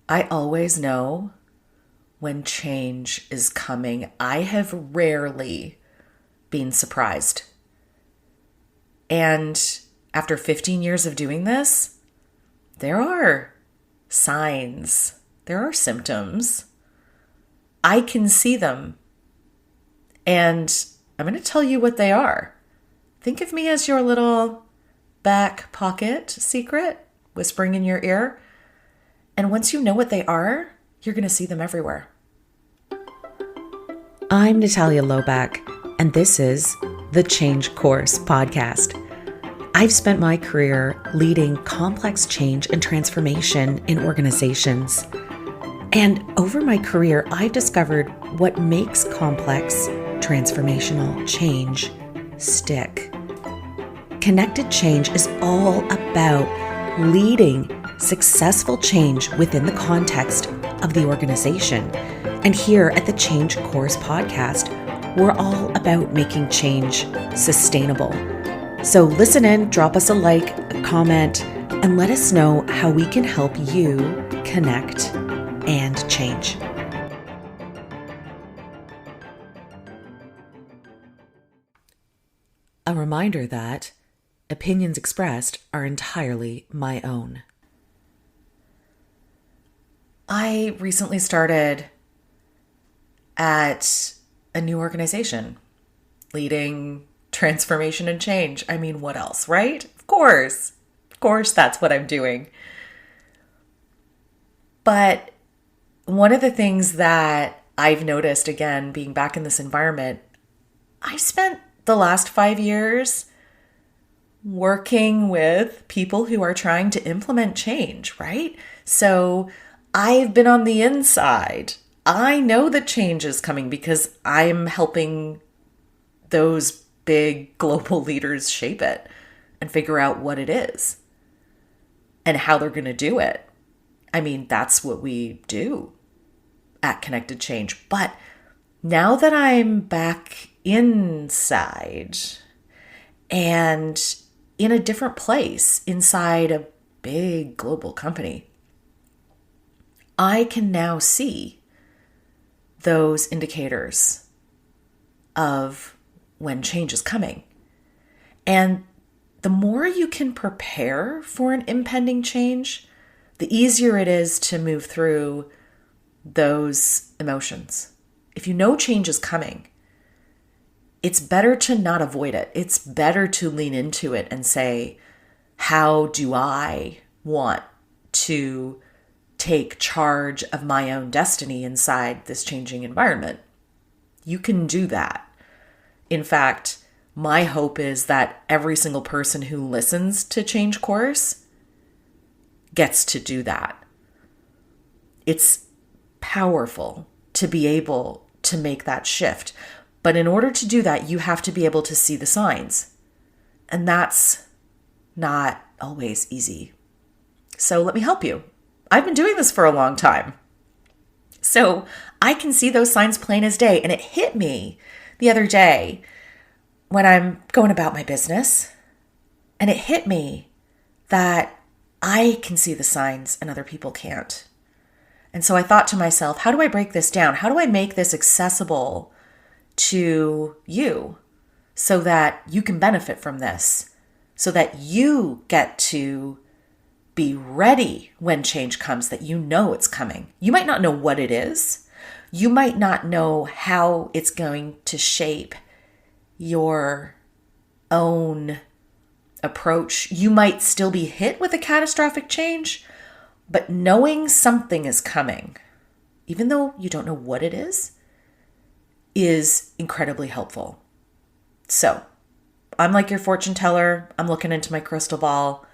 I always know when change is coming. I have rarely been surprised. And after 15 years of doing this, there are signs, there are symptoms. I can see them. And I'm going to tell you what they are. Think of me as your little back pocket secret whispering in your ear. And once you know what they are, you're going to see them everywhere. I'm Natalia Loback, and this is the Change Course podcast. I've spent my career leading complex change and transformation in organizations. And over my career, I've discovered what makes complex, transformational change stick. Connected change is all about leading successful change within the context of the organization. And here at the Change Course podcast, we're all about making change sustainable. So listen in, drop us a like, a comment, and let us know how we can help you connect and change. A reminder that opinions expressed are entirely my own. I recently started at a new organization, leading transformation and change. I mean, what else, right? Of course, that's what I'm doing. But one of the things that I've noticed, again, being back in this environment, I've spent the last 5 years working with people who are trying to implement change, right? So I've been on the inside. I know that change is coming because I'm helping those big global leaders shape it and figure out what it is and how they're going to do it. I mean, that's what we do at Connected Change. But now that I'm back inside and in a different place inside a big global company, I can now see those indicators of when change is coming. And the more you can prepare for an impending change, the easier it is to move through those emotions. If you know change is coming, it's better to not avoid it. It's better to lean into it and say, how do I want to take charge of my own destiny inside this changing environment? You can do that. In fact, my hope is that every single person who listens to Change Course gets to do that. It's powerful to be able to make that shift. But in order to do that, you have to be able to see the signs. And that's not always easy. So let me help you. I've been doing this for a long time. So I can see those signs plain as day. And it hit me the other day when I'm going about my business. And it hit me that I can see the signs and other people can't. And so I thought to myself, how do I break this down? How do I make this accessible to you so that you can benefit from this, so that you get to be ready when change comes, that you know it's coming. You might not know what it is. You might not know how it's going to shape your own approach. You might still be hit with a catastrophic change, but knowing something is coming, even though you don't know what it is incredibly helpful. So I'm like your fortune teller. I'm looking into my crystal ball.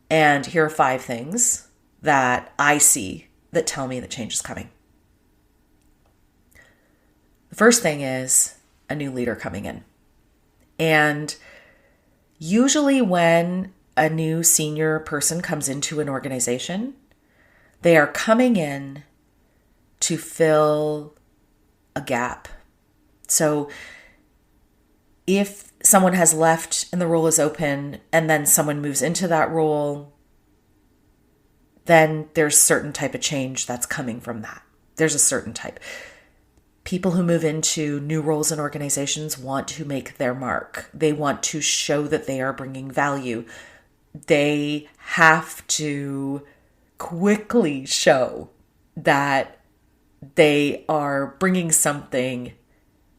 And here are 5 things that I see that tell me that change is coming. The first thing is a new leader coming in. And usually when a new senior person comes into an organization, they are coming in to fill a gap. So if someone has left and the role is open and then someone moves into that role, then there's certain type of change that's coming from that. There's a certain type. People who move into new roles in organizations want to make their mark. They want to show that they are bringing value. They have to quickly show that they are bringing something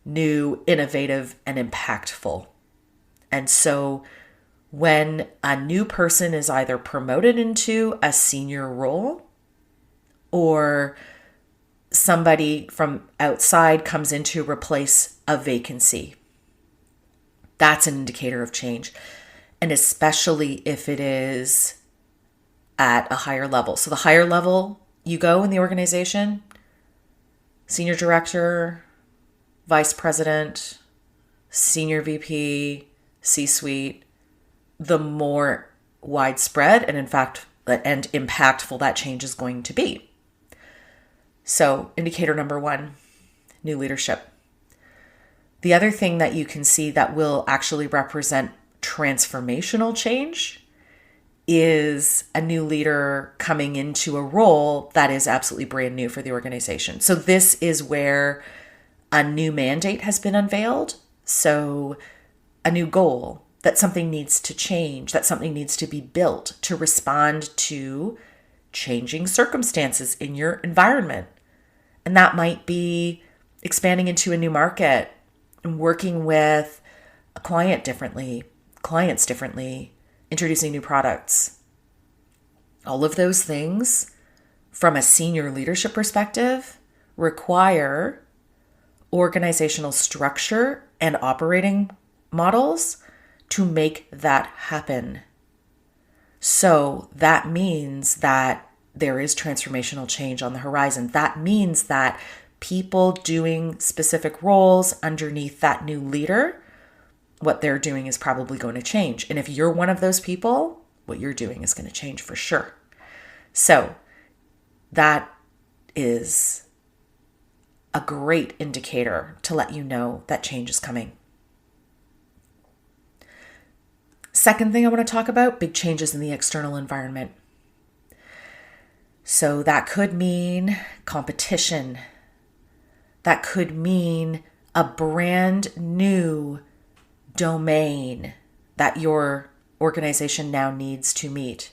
new, innovative, and impactful. And so when a new person is either promoted into a senior role or somebody from outside comes in to replace a vacancy, that's an indicator of change. And especially if it is at a higher level. So the higher level you go in the organization, senior director, vice president, senior VP, C-suite, the more widespread and in fact and impactful that change is going to be. So indicator number 1, new leadership. The other thing that you can see that will actually represent transformational change is a new leader coming into a role that is absolutely brand new for the organization. So this is where a new mandate has been unveiled. So a new goal, that something needs to change, that something needs to be built to respond to changing circumstances in your environment. And that might be expanding into a new market and working with a clients differently, introducing new products. All of those things from a senior leadership perspective require organizational structure and operating models to make that happen. So that means that there is transformational change on the horizon. That means that people doing specific roles underneath that new leader, what they're doing is probably going to change. And if you're one of those people, what you're doing is going to change for sure. So that is a great indicator to let you know that change is coming. Second thing I want to talk about, big changes in the external environment. So that could mean competition. That could mean a brand new domain that your organization now needs to meet.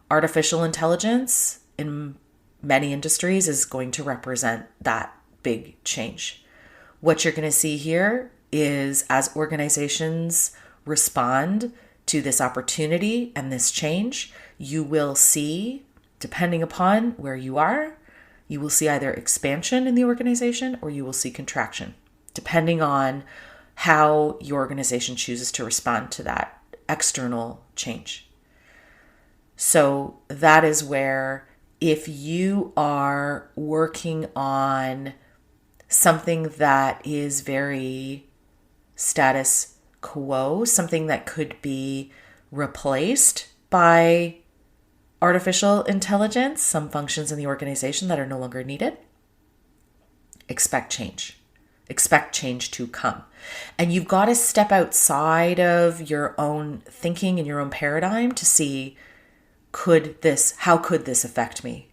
Artificial intelligence in many industries is going to represent that big change. What you're going to see here is as organizations respond to this opportunity and this change, you will see, depending upon where you are, you will see either expansion in the organization or you will see contraction, depending on how your organization chooses to respond to that external change. So that is where if you are working on something that is very status quo, something that could be replaced by artificial intelligence, some functions in the organization that are no longer needed, expect change. Expect change to come. And you've got to step outside of your own thinking and your own paradigm to see, how could this affect me?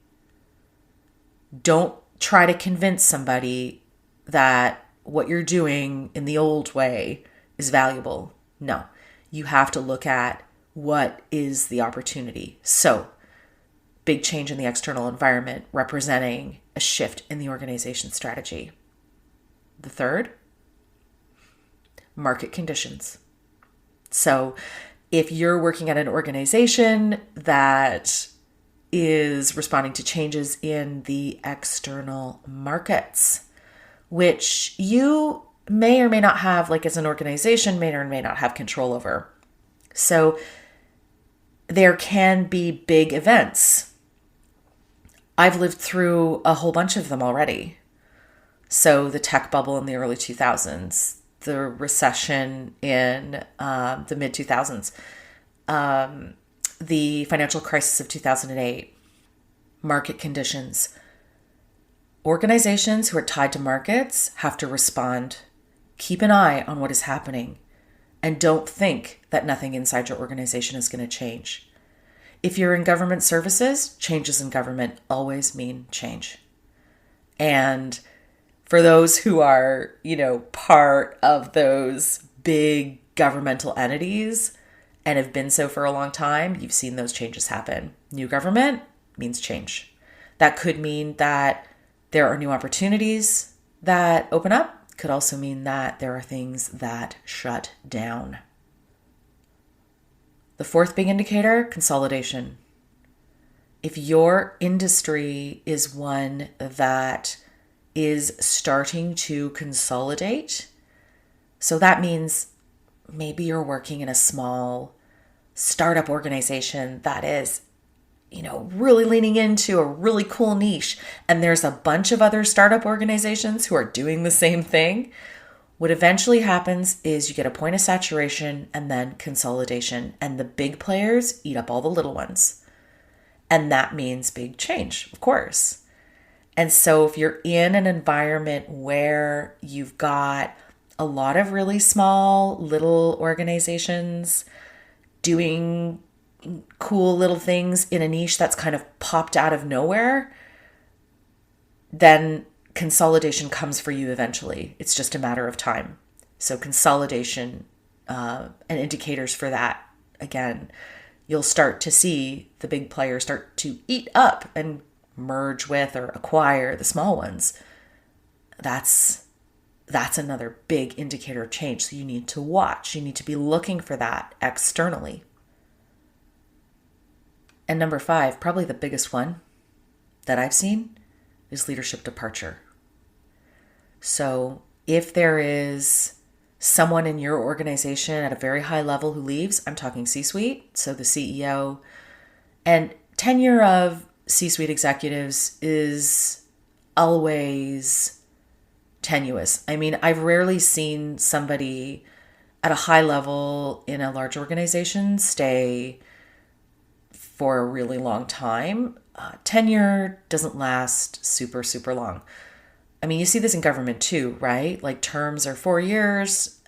Don't try to convince somebody that what you're doing in the old way is valuable. No, you have to look at what is the opportunity. So, big change in the external environment representing a shift in the organization strategy. The third, market conditions. So, if you're working at an organization that is responding to changes in the external markets, which you may or may not have, like as an organization, may or may not have control over. So there can be big events. I've lived through a whole bunch of them already. So the tech bubble in the early 2000s, the recession in the mid 2000s, the financial crisis of 2008, market conditions. Organizations who are tied to markets have to respond. Keep an eye on what is happening and don't think that nothing inside your organization is going to change. If you're in government services, changes in government always mean change. And for those who are, part of those big governmental entities and have been so for a long time, you've seen those changes happen. New government means change. That could mean that there are new opportunities that open up. Could also mean that there are things that shut down. The fourth big indicator, consolidation. If your industry is one that is starting to consolidate, so that means maybe you're working in a small startup organization that is, really leaning into a really cool niche, and there's a bunch of other startup organizations who are doing the same thing. What eventually happens is you get a point of saturation and then consolidation, and the big players eat up all the little ones. And that means big change, of course. And so if you're in an environment where you've got a lot of really small little organizations doing cool little things in a niche that's kind of popped out of nowhere, then consolidation comes for you eventually. It's just a matter of time. So consolidation and indicators for that, again, you'll start to see the big players start to eat up and merge with or acquire the small ones. That's another big indicator of change. So you need to watch. You need to be looking for that externally. And number 5, probably the biggest one that I've seen, is leadership departure. So if there is someone in your organization at a very high level who leaves, I'm talking C-suite, so the CEO, and tenure of C-suite executives is always tenuous. I mean, I've rarely seen somebody at a high level in a large organization stay for a really long time. Tenure doesn't last super, super long. I mean, you see this in government too, right? Like terms are 4 years.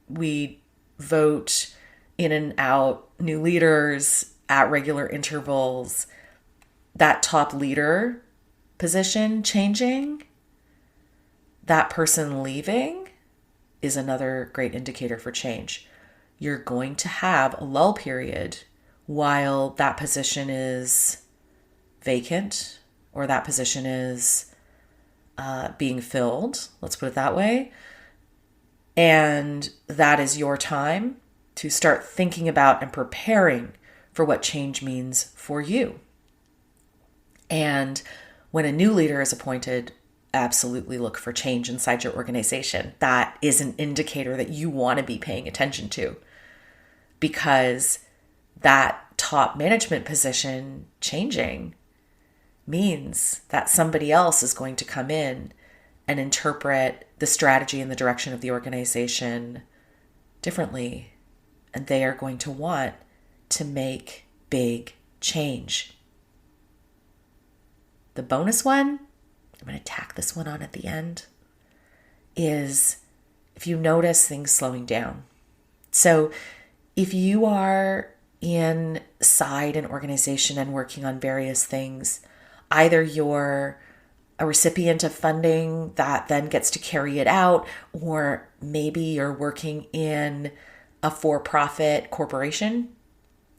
We vote in and out new leaders at regular intervals. That top leader position changing, that person leaving is another great indicator for change. You're going to have a lull period while that position is vacant or that position is being filled, let's put it that way. And that is your time to start thinking about and preparing for what change means for you. And when a new leader is appointed, absolutely look for change inside your organization. That is an indicator that you want to be paying attention to, because that top management position changing means that somebody else is going to come in and interpret the strategy and the direction of the organization differently. And they are going to want to make big change. The bonus one, I'm going to tack this one on at the end, is if you notice things slowing down. So if you are inside an organization and working on various things, either you're a recipient of funding that then gets to carry it out, or maybe you're working in a for-profit corporation.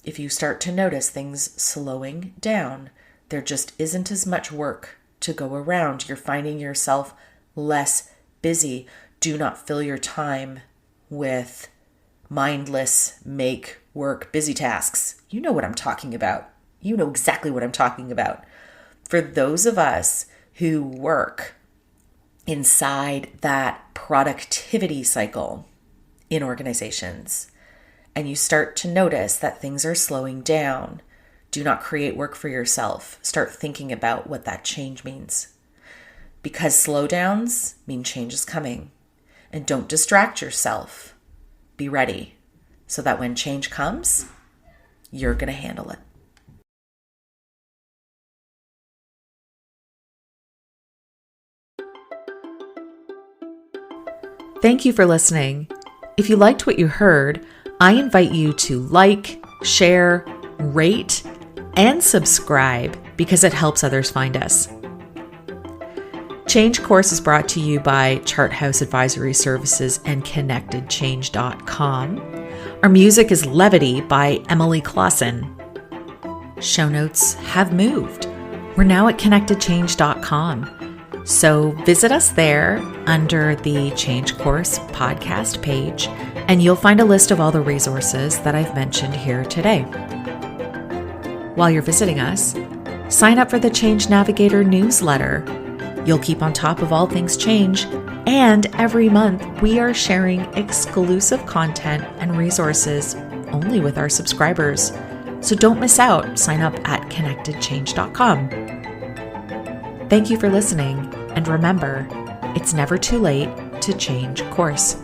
If you start to notice things slowing down, there just isn't as much work to go around. You're finding yourself less busy. Do not fill your time with mindless make work busy tasks. You know what I'm talking about. You know exactly what I'm talking about. For those of us who work inside that productivity cycle in organizations, and you start to notice that things are slowing down, do not create work for yourself. Start thinking about what that change means. Because slowdowns mean change is coming. And don't distract yourself. Be ready so that when change comes, you're going to handle it. Thank you for listening. If you liked what you heard, I invite you to like, share, rate, and subscribe because it helps others find us. Change Course is brought to you by Charthouse Advisory Services and ConnectedChange.com. Our music is Levity by Emily Clausen. Show notes have moved. We're now at ConnectedChange.com. So visit us there under the Change Course podcast page, and you'll find a list of all the resources that I've mentioned here today. While you're visiting us, sign up for the Change Navigator newsletter. You'll keep on top of all things change, and every month we are sharing exclusive content and resources only with our subscribers. So don't miss out. Sign up at ConnectedChange.com. Thank you for listening, and remember, it's never too late to change course.